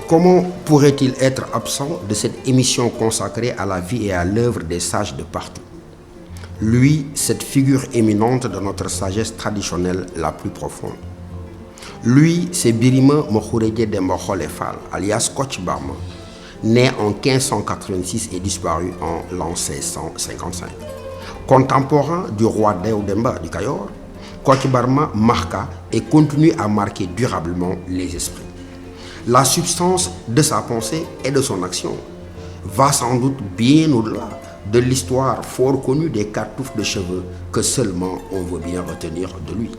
Comment pourrait-il être absent de cette émission consacrée à la vie et à l'œuvre des sages de partout? Lui, cette figure éminente de notre sagesse traditionnelle la plus profonde. Lui, c'est Birima Mokhourédié Demba Kholé Fall, alias Kocc Barma, né en 1586 et disparu en l'an 1655. Contemporain du roi Déo Demba du Kayor, Kocc Barma marqua et continue à marquer durablement les esprits. La substance de sa pensée et de son action va sans doute bien au-delà de l'histoire fort connue des 4 touffes de cheveux que seulement on veut bien retenir de lui.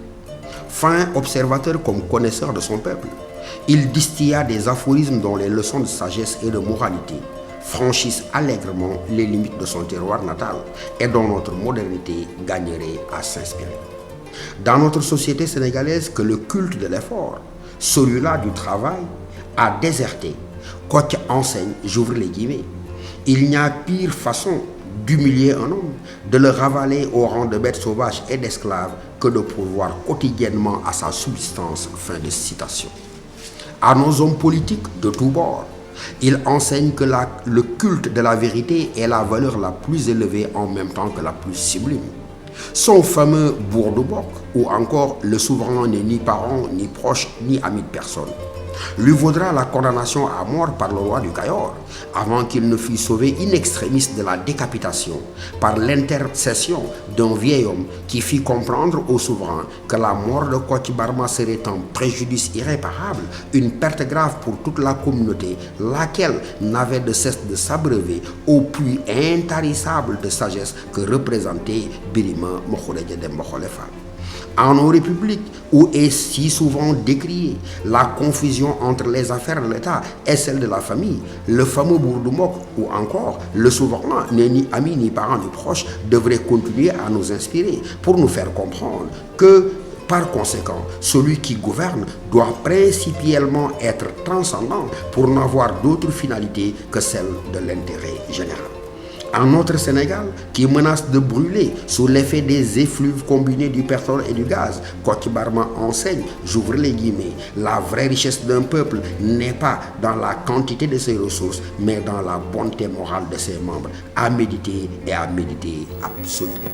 Fin observateur comme connaisseur de son peuple, il distilla des aphorismes dont les leçons de sagesse et de moralité franchissent allègrement les limites de son terroir natal et dont notre modernité gagnerait à s'inspirer. Dans notre société sénégalaise que le culte de l'effort, celui-là du travail, a déserté, Kocc enseigne, j'ouvre les guillemets, il n'y a pire façon d'humilier un homme, de le ravaler au rang de bête sauvage et d'esclave que de pourvoir quotidiennement à sa subsistance. Fin de citation. À nos hommes politiques de tous bords, il enseigne que le culte de la vérité est la valeur la plus élevée en même temps que la plus sublime. Son fameux bourre de boc, ou encore le souverain n'est ni parent, ni proche, ni ami de personne, lui vaudra la condamnation à mort par le roi du Kayor, avant qu'il ne fût sauvé in extremis de la décapitation par l'intercession d'un vieil homme qui fit comprendre au souverain que la mort de Kocc Barma serait un préjudice irréparable, une perte grave pour toute la communauté, laquelle n'avait de cesse de s'abreuver au puits intarissable de sagesse que représentait Birima Mokhourédié Demba Kholé Fall. En nos républiques, où est si souvent décriée la confusion entre les affaires de l'État et celles de la famille, le fameux bourdoumoc ou encore le souverain n'est ni ami ni parent ni proche devrait continuer à nous inspirer pour nous faire comprendre que, par conséquent, celui qui gouverne doit principalement être transcendant pour n'avoir d'autre finalité que celle de l'intérêt général. En notre Sénégal, qui menace de brûler sous l'effet des effluves combinés du pétrole et du gaz, Kocc Barma enseigne, j'ouvre les guillemets, la vraie richesse d'un peuple n'est pas dans la quantité de ses ressources, mais dans la bonté morale de ses membres, à méditer et à méditer absolument.